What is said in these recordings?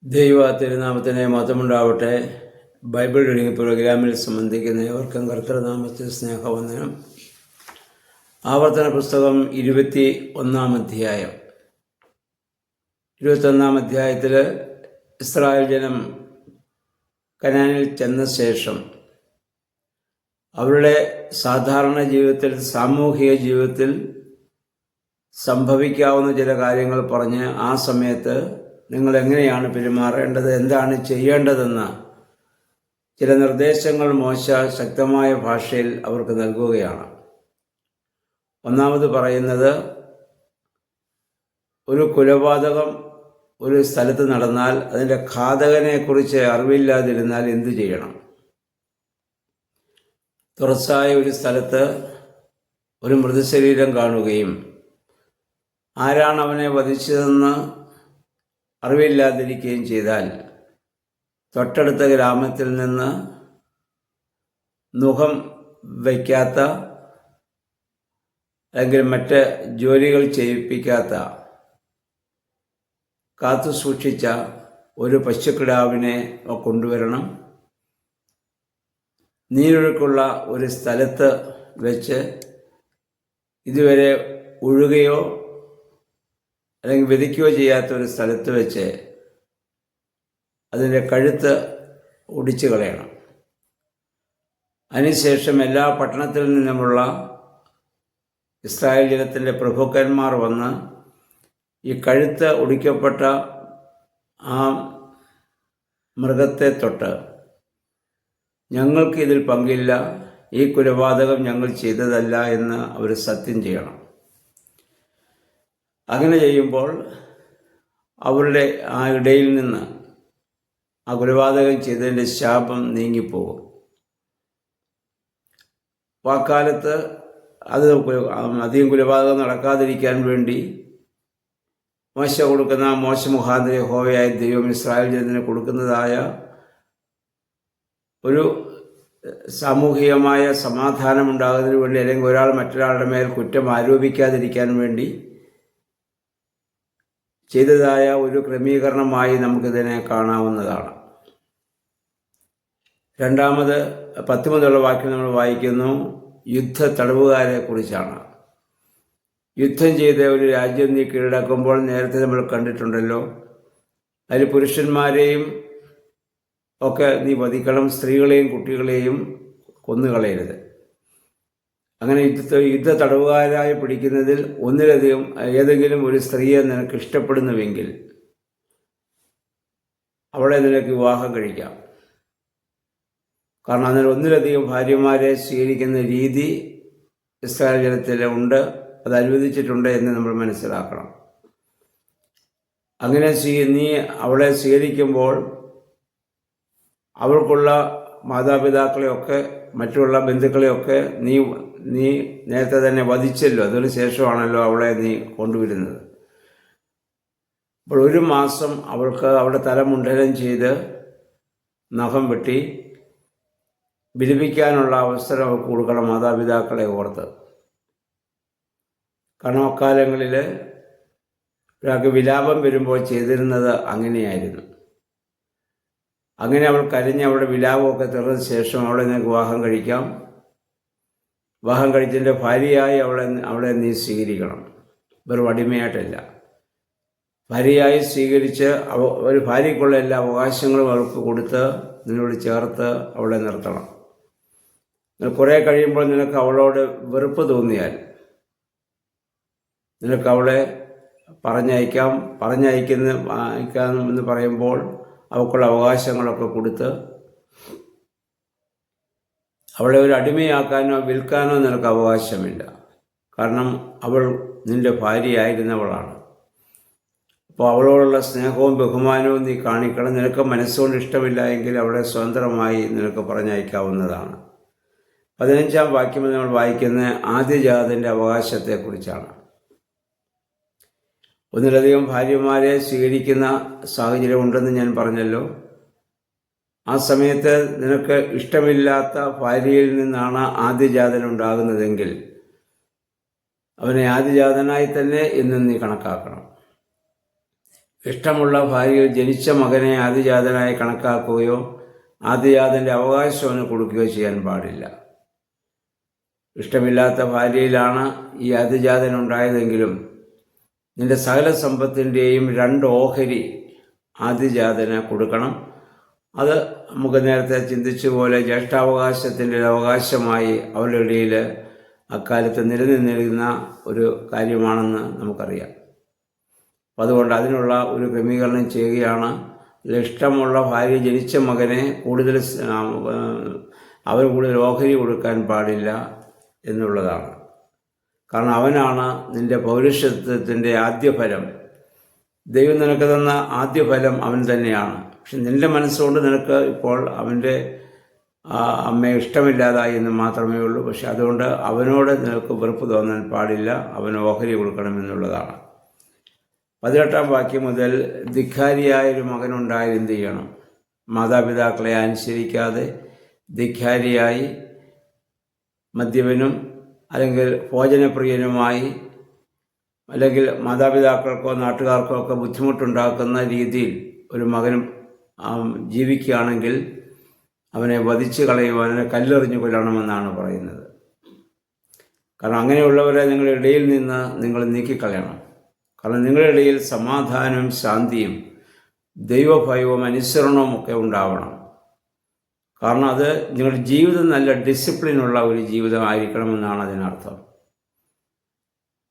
ദൈവ തിരുനാമത്തിന് മഹത്വമുണ്ടാവട്ടെ. Bible reading പ്രോഗ്രാമിൽ സംബന്ധിക്കുന്ന ഏവർക്കും കർത്തൃനാമത്തിൽ സ്നേഹവന്ദനം. ആവർത്തന പുസ്തകം 21 അധ്യായം. 21 അധ്യായത്തിൽ ഇസ്രായേൽ ജനം കനാനിൽ ചെന്ന ശേഷം അവരുടെ സാധാരണ ജീവിതത്തിൽ, സാമൂഹിക ജീവിതത്തിൽ സംഭവിക്കാവുന്ന ചില കാര്യങ്ങൾ പറഞ്ഞ് ആ സമയത്ത് നിങ്ങൾ എങ്ങനെയാണ് പെരുമാറേണ്ടത്, എന്താണ് ചെയ്യേണ്ടതെന്ന് ചില നിർദ്ദേശങ്ങൾ മോശ ശക്തമായ ഭാഷയിൽ അവർക്ക് നൽകുകയാണ്. ഒന്നാമത് പറയുന്നത്, ഒരു കൊലപാതകം ഒരു സ്ഥലത്ത് നടന്നാൽ അതിൻ്റെ ഘാതകനെക്കുറിച്ച് അറിവില്ലാതിരുന്നാൽ എന്തു ചെയ്യണം? തുറസായ ഒരു സ്ഥലത്ത് ഒരു മൃതശരീരം കാണുകയും ആരാണ് അവനെ വധിച്ചതെന്ന് അറിവില്ലാതിരിക്കുകയും ചെയ്താൽ തൊട്ടടുത്ത ഗ്രാമത്തിൽ നിന്ന് മുഖം വയ്ക്കാത്ത അല്ലെങ്കിൽ മറ്റ് ജോലികൾ ചെയ്യിപ്പിക്കാത്ത കാത്തു സൂക്ഷിച്ച ഒരു പശുക്കിടാവിനെ കൊണ്ടുവരണം. നീരൊഴുക്കുള്ള ഒരു സ്ഥലത്ത് വെച്ച് ഇതുവരെ ഒഴുകുകയോ അല്ലെങ്കിൽ വിധിക്കുകയോ ചെയ്യാത്ത ഒരു സ്ഥലത്ത് വെച്ച് അതിൻ്റെ കഴുത്ത് ഒടിച്ചു കളയണം. അതിനുശേഷം എല്ലാ പട്ടണത്തിൽ നിന്നുമുള്ള ഇസ്രായേൽ ജനത്തിൻ്റെ പ്രഭുക്കന്മാർ വന്ന് ഈ കഴുത്ത് ഒടിക്കപ്പെട്ട ആ മൃഗത്തെ തൊട്ട്, ഞങ്ങൾക്ക് ഇതിൽ പങ്കില്ല, ഈ കൊലപാതകം ഞങ്ങൾ ചെയ്തതല്ല എന്ന് അവർ സത്യം ചെയ്യണം. അങ്ങനെ ചെയ്യുമ്പോൾ അവരുടെ ആ ഇടയിൽ നിന്ന് ആ കൊലപാതകം ചെയ്തതിൻ്റെ ശാപം നീങ്ങിപ്പോകും. വാക്കാലത്ത് അത് അധികം കൊലപാതകം നടക്കാതിരിക്കാൻ വേണ്ടി മോശ കൊടുക്കുന്ന, മോശ മുഖാന്തരം യഹോവയായ ദൈവം ഇസ്രായേൽ ജനത്തിന് കൊടുക്കുന്നതായ ഒരു സാമൂഹികമായ സമാധാനം ഉണ്ടാകുന്നതിന് വേണ്ടി, അല്ലെങ്കിൽ ഒരാൾ മറ്റൊരാളുടെ മേൽ കുറ്റം ആരോപിക്കാതിരിക്കാൻ വേണ്ടി ചെയ്തതായ ഒരു ക്രമീകരണമായി നമുക്കിതിനെ കാണാവുന്നതാണ്. രണ്ടാമത് 10 മുതലുള്ള വാക്യം നമ്മൾ വായിക്കുന്നു, യുദ്ധ തടവുകാരെ കുറിച്ചാണ്. യുദ്ധം ചെയ്ത ഒരു രാജ്യം നീ കീഴടക്കുമ്പോൾ നേരത്തെ നമ്മൾ കണ്ടിട്ടുണ്ടല്ലോ, അതിൽ പുരുഷന്മാരെയും ഒക്കെ നീ വധിക്കണം, സ്ത്രീകളെയും കുട്ടികളെയും കൊന്നുകളയരുത്. അങ്ങനെ യുദ്ധ തടവുകാരായി പിടിക്കുന്നതിൽ ഒന്നിലധികം ഏതെങ്കിലും ഒരു സ്ത്രീയെ നിനക്ക് ഇഷ്ടപ്പെടുന്നുവെങ്കിൽ അവളെ നിനക്ക് വിവാഹം കഴിക്കാം. കാരണം അതിൽ ഒന്നിലധികം ഭാര്യമാരെ സ്വീകരിക്കുന്ന രീതി ഇസ്രായേൽ ജനത്തിൽ ഉണ്ട്, അത് അനുവദിച്ചിട്ടുണ്ട് എന്ന് നമ്മൾ മനസ്സിലാക്കണം. അങ്ങനെ നീ അവളെ സ്വീകരിക്കുമ്പോൾ അവൾക്കുള്ള മാതാപിതാക്കളെയൊക്കെ മറ്റുള്ള ബന്ധുക്കളെയൊക്കെ നീ നേരത്തെ തന്നെ വധിച്ചല്ലോ, അതിന് ശേഷമാണല്ലോ അവളെ നീ കൊണ്ടുവരുന്നത്. അപ്പോൾ 1 മാസം അവൾക്ക് അവിടെ തലമുണ്ഡനം ചെയ്ത് നഖം വെട്ടി വിലപിക്കാനുള്ള അവസരം അവൾക്ക് കൊടുക്കണം, മാതാപിതാക്കളെ ഓർത്ത്. കാരണം അക്കാലങ്ങളിൽ ഒരാൾക്ക് വിലാപം വരുമ്പോൾ ചെയ്തിരുന്നത് അങ്ങനെയായിരുന്നു. അങ്ങനെ അവൾ കരഞ്ഞ് അവളുടെ വിലാപമൊക്കെ തീർന്ന ശേഷം അവളെ നിനക്ക് വിവാഹം കഴിക്കാം. വിവാഹം കഴിച്ചതിൻ്റെ ഭാര്യയായി അവളെ നീ സ്വീകരിക്കണം, വെറും അടിമയായിട്ടല്ല. ഭാര്യയായി സ്വീകരിച്ച് ഒരു ഭാര്യയ്ക്കുള്ള എല്ലാ അവകാശങ്ങളും അവൾക്ക് കൊടുത്ത് നിന്നോട് ചേർത്ത് അവളെ നിർത്തണം. കുറേ കഴിയുമ്പോൾ നിനക്ക് അവളോട് വെറുപ്പ് തോന്നിയാൽ നിനക്ക് അവളെ പറഞ്ഞയക്കാമെന്ന് പറയുമ്പോൾ അവൾക്കുള്ള അവകാശങ്ങളൊക്കെ കൊടുത്ത് അവളെ ഒരു അടിമയാക്കാനോ വിൽക്കാനോ നിനക്ക് അവകാശമില്ല. കാരണം അവൾ നിൻ്റെ ഭാര്യയായിരുന്നവളാണ്. അപ്പോൾ അവളോടുള്ള സ്നേഹവും ബഹുമാനവും നീ കാണിക്കണം. നിനക്ക് മനസ്സുകൊണ്ട് ഇഷ്ടമില്ല എങ്കിൽ അവളെ സ്വതന്ത്രമായി നിനക്ക് പറഞ്ഞയക്കാവുന്നതാണ്. 15-ാം വാക്യം നമ്മൾ വായിക്കുന്ന ആദ്യജാതൻ്റെ അവകാശത്തെക്കുറിച്ചാണ്. ഒന്നിലധികം ഭാര്യമാരെ സ്വീകരിക്കുന്ന സാഹചര്യം ഉണ്ടെന്ന് ഞാൻ പറഞ്ഞല്ലോ. ആ സമയത്ത് നിനക്ക് ഇഷ്ടമില്ലാത്ത ഭാര്യയിൽ നിന്നാണ് ആദ്യജാതൻ ഉണ്ടാകുന്നതെങ്കിൽ അവനെ ആദ്യജാതനായി തന്നെ എന്നും നീ കണക്കാക്കണം. ഇഷ്ടമുള്ള ഭാര്യയിൽ ജനിച്ച മകനെ ആദിജാതനായി കണക്കാക്കുകയോ ആദിജാതൻ്റെ അവകാശം അവന് കൊടുക്കുകയോ ചെയ്യാൻ പാടില്ല. ഇഷ്ടമില്ലാത്ത ഭാര്യയിലാണ് ഈ ആദിജാതൻ ഉണ്ടായതെങ്കിലും നിന്റെ സകല സമ്പത്തിൻ്റെയും 2 ഓഹരി ആദിജാതന് കൊടുക്കണം. അത് നമുക്ക് നേരത്തെ ചിന്തിച്ച പോലെ ജ്യേഷ്ഠാവകാശത്തിൻ്റെ ഒരു അവകാശമായി അവരുടെ ഇടയിൽ അക്കാലത്ത് നിലനിന്നിരുന്ന ഒരു കാര്യമാണെന്ന് നമുക്കറിയാം. അപ്പം അതുകൊണ്ട് അതിനുള്ള ഒരു ക്രമീകരണം ചെയ്യുകയാണ്. ഇഷ്ടമുള്ള ഭാര്യ ജനിച്ച മകനെ അവർ കൂടുതൽ ഓഹരി കൊടുക്കാൻ പാടില്ല എന്നുള്ളതാണ്. കാരണം അവനാണ് നിൻ്റെ പൗരുഷത്വത്തിൻ്റെ ആദ്യഫലം. ദൈവം നിനക്ക് തന്ന ആദ്യഫലം അവൻ തന്നെയാണ്. പക്ഷെ നിൻ്റെ മനസ്സുകൊണ്ട് നിനക്ക് ഇപ്പോൾ അവൻ്റെ അമ്മയെ ഇഷ്ടമില്ലാതായി എന്ന് മാത്രമേ ഉള്ളൂ. പക്ഷെ അതുകൊണ്ട് അവനോട് നിനക്ക് വെറുപ്പ് തോന്നാൻ പാടില്ല. അവന് ഓഹരി കൊടുക്കണമെന്നുള്ളതാണ്. 18-ാം വാക്യം മുതൽ ധിക്കാരിയായൊരു മകനുണ്ടായാൽ എന്ത് ചെയ്യണം? മാതാപിതാക്കളെ അനുസരിക്കാതെ ധിക്കാരിയായി മദ്യപനും അല്ലെങ്കിൽ ഭോജനപ്രിയനുമായി അല്ലെങ്കിൽ മാതാപിതാക്കൾക്കോ നാട്ടുകാർക്കോ ഒക്കെ ബുദ്ധിമുട്ടുണ്ടാക്കുന്ന രീതിയിൽ ഒരു മകൻ ജീവിക്കുകയാണെങ്കിൽ അവനെ വധിച്ച് കളയുവാൻ, അവനെ കല്ലെറിഞ്ഞു കൊല്ലണമെന്നാണ് പറയുന്നത്. കാരണം അങ്ങനെയുള്ളവരെ നിങ്ങളുടെ ഇടയിൽ നിന്ന് നിങ്ങൾ നീക്കിക്കളയണം. കാരണം നിങ്ങളുടെ ഇടയിൽ സമാധാനവും ശാന്തിയും ദൈവഭയവും അനുസരണവും ഒക്കെ ഉണ്ടാവണം. കാരണം അത് നിങ്ങളുടെ ജീവിതം നല്ല ഡിസിപ്ലിനുള്ള ഒരു ജീവിതമായിരിക്കണമെന്നാണ് അതിനർത്ഥം.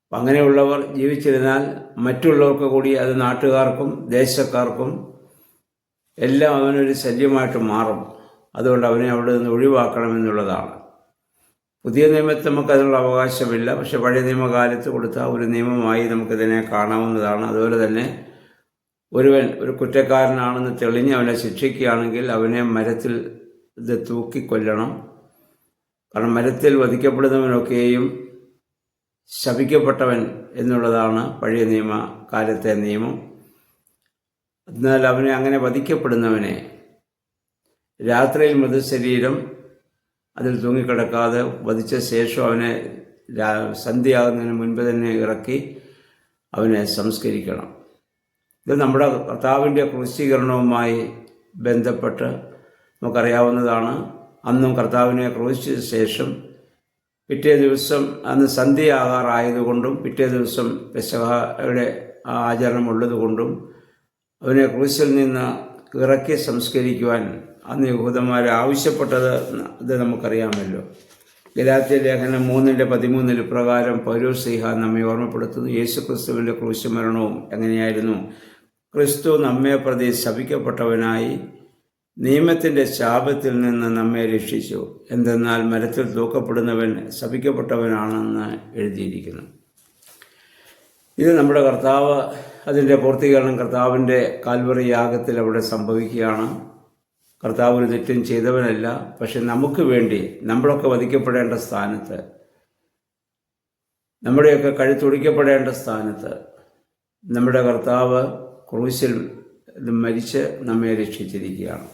അപ്പം അങ്ങനെയുള്ളവർ ജീവിച്ചിരുന്നാൽ മറ്റുള്ളവർക്ക് കൂടി അത് നാട്ടുകാർക്കും ദേശക്കാർക്കും എല്ലാം അവനൊരു ശല്യമായിട്ട് മാറും. അതുകൊണ്ട് അവനെ അവിടെ നിന്ന് ഒഴിവാക്കണമെന്നുള്ളതാണ്. പുതിയ നിയമത്തിൽ നമുക്കതിനുള്ള അവകാശമില്ല. പക്ഷെ പഴയ നിയമകാലത്ത് കൊടുത്ത ഒരു നിയമമായി നമുക്കിതിനെ കാണാവുന്നതാണ്. അതുപോലെ തന്നെ ഒരു കുറ്റക്കാരനാണെന്ന് തെളിഞ്ഞ് അവനെ ശിക്ഷിക്കുകയാണെങ്കിൽ അവനെ മരത്തിൽ തൂക്കിക്കൊല്ലണം. കാരണം മരത്തിൽ വധിക്കപ്പെടുന്നവനൊക്കെയും ശപിക്കപ്പെട്ടവൻ എന്നുള്ളതാണ് പഴയ നിയമകാലത്തെ നിയമം. എന്നാൽ അവനെ അങ്ങനെ വധിക്കപ്പെടുന്നവനെ രാത്രിയിൽ മൃതശരീരം അതിൽ തൂങ്ങിക്കിടക്കാതെ വധിച്ച ശേഷം അവനെ സന്ധ്യയാകുന്നതിന് മുൻപ് തന്നെ ഇറക്കി അവനെ സംസ്കരിക്കണം. ഇത് നമ്മുടെ കർത്താവിൻ്റെ ക്രൂശീകരണവുമായി ബന്ധപ്പെട്ട് നമുക്കറിയാവുന്നതാണ്. അന്നും കർത്താവിനെ ക്രൂശിച്ച ശേഷം പിറ്റേ ദിവസം അന്ന് സന്ധ്യയാകാറായതുകൊണ്ടും പിറ്റേ ദിവസം പെസഹയുടെ ആചരണം ഉള്ളതുകൊണ്ടും അവനെ ക്രൂശിൽ നിന്ന് ഇറക്കി സംസ്കരിക്കുവാൻ അന്ന് യഹൂദന്മാർ ആവശ്യപ്പെട്ടത് ഇത് നമുക്കറിയാമല്ലോ. ഗലാത്യ ലേഖനം 3:13 പ്രകാരം പൗലോസ്ലീഹ നമ്മെ ഓർമ്മപ്പെടുത്തുന്നു. യേശുക്രിസ്തുവിൻ്റെ ക്രൂശുമരണവും എങ്ങനെയായിരുന്നു? ക്രിസ്തു നമ്മെ പ്രതി ശപിക്കപ്പെട്ടവനായി നിയമത്തിൻ്റെ ശാപത്തിൽ നിന്ന് നമ്മെ രക്ഷിച്ചു. എന്തെന്നാൽ മരത്തിൽ തൂക്കപ്പെടുന്നവൻ ശപിക്കപ്പെട്ടവനാണെന്ന് എഴുതിയിരിക്കുന്നു. ഇത് നമ്മുടെ കർത്താവ്, അതിൻ്റെ പൂർത്തീകരണം കർത്താവിൻ്റെ കാൽവറി യാഗത്തിൽ അവിടെ സംഭവിക്കുകയാണ്. കർത്താവ് ഒരു തെറ്റും ചെയ്തവനല്ല. പക്ഷെ നമുക്ക് വേണ്ടി നമ്മളൊക്കെ വധിക്കപ്പെടേണ്ട സ്ഥാനത്ത്, നമ്മുടെയൊക്കെ കഴുത്തൊടിക്കപ്പെടേണ്ട സ്ഥാനത്ത് നമ്മുടെ കർത്താവ് ക്രൂശിൽ മരിച്ച് നമ്മെ രക്ഷിച്ചിരിക്കുകയാണ്.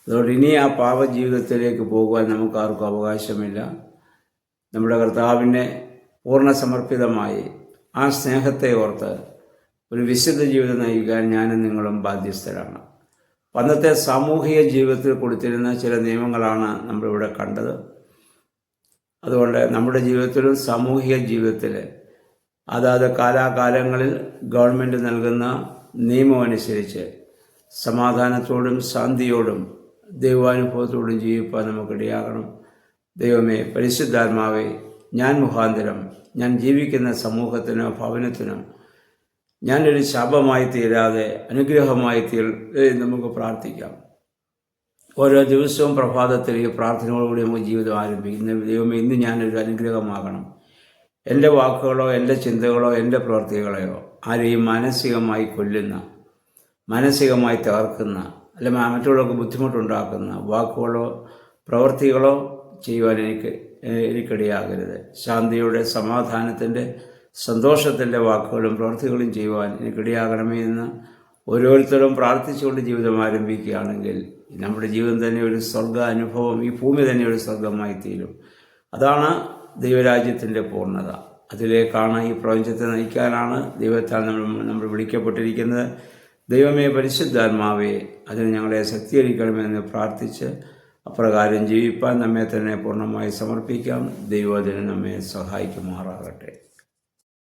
അതുകൊണ്ട് ഇനി ആ പാപജീവിതത്തിലേക്ക് പോകുവാൻ നമുക്കാർക്കും അവകാശമില്ല. നമ്മുടെ കർത്താവിനെ പൂർണ്ണ സമർപ്പിതമായി ആ സ്നേഹത്തെ ഓർത്ത് ഒരു വിശുദ്ധ ജീവിതം നയിക്കാൻ ഞാനും നിങ്ങളും ബാധ്യസ്ഥരാണ്. അന്നത്തെ സാമൂഹിക ജീവിതത്തിൽ കൊടുത്തിരുന്ന ചില നിയമങ്ങളാണ് നമ്മളിവിടെ കണ്ടത്. അതുകൊണ്ട് നമ്മുടെ ജീവിതത്തിലും സാമൂഹിക ജീവിതത്തിൽ അതാത് കാലാകാലങ്ങളിൽ ഗവൺമെൻറ് നൽകുന്ന നിയമമനുസരിച്ച് സമാധാനത്തോടും ശാന്തിയോടും ദൈവാനുഭവത്തോടും ജീവിക്കാൻ നമുക്കിടയാകണം. ദൈവമേ, പരിശുദ്ധാത്മാവേ, ഞാൻ മുഖാന്തരം ഞാൻ ജീവിക്കുന്ന സമൂഹത്തിനോ ഭവനത്തിനോ ഞാനൊരു ശാപമായി തീരാതെ അനുഗ്രഹമായി നമുക്ക് പ്രാർത്ഥിക്കാം. ഓരോ ദിവസവും പ്രഭാതത്തിൽ ഈ പ്രാർത്ഥനയോടുകൂടി നമുക്ക് ജീവിതം ആരംഭിക്കുന്നു. ദൈവമേ, ഇന്ന് ഞാനൊരു അനുഗ്രഹമാകണം. എൻ്റെ വാക്കുകളോ എൻ്റെ ചിന്തകളോ എൻ്റെ പ്രവൃത്തികളെയോ ആരെയും മാനസികമായി കൊല്ലുന്ന, മാനസികമായി തകർക്കുന്ന, അല്ലെങ്കിൽ മറ്റുള്ളവർക്ക് ബുദ്ധിമുട്ടുണ്ടാക്കുന്ന വാക്കുകളോ പ്രവൃത്തികളോ ചെയ്യുവാൻ എനിക്കിടയാകരുത്. ശാന്തിയുടെ, സമാധാനത്തിൻ്റെ, സന്തോഷത്തിൻ്റെ വാക്കുകളും പ്രവൃത്തികളും ചെയ്യുവാൻ എനിക്കിടയാകണമേ എന്ന് ഓരോരുത്തരും പ്രാർത്ഥിച്ചുകൊണ്ട് ജീവിതം ആരംഭിക്കുകയാണെങ്കിൽ നമ്മുടെ ജീവിതം തന്നെ ഒരു സ്വർഗ അനുഭവം, ഈ ഭൂമി തന്നെ ഒരു സ്വർഗമായി തീരും. അതാണ് ദൈവരാജ്യത്തിൻ്റെ പൂർണ്ണത. അതിലേക്കാണ്, ഈ പ്രപഞ്ചത്തെ നയിക്കാനാണ് ദൈവത്താൽ നമ്മൾ വിളിക്കപ്പെട്ടിരിക്കുന്നത്. ദൈവമേ പരിശുദ്ധാത്മാവേ, അതിന് ഞങ്ങളെ ശക്തീകരിക്കണമെന്ന് പ്രാർത്ഥിച്ച് അപ്രകാരം ജീവിപ്പാൻ നമ്മെ തന്നെ പൂർണ്ണമായി സമർപ്പിക്കാം. ദൈവം അതിന് നമ്മെ സഹായിക്കുമാറാകട്ടെ.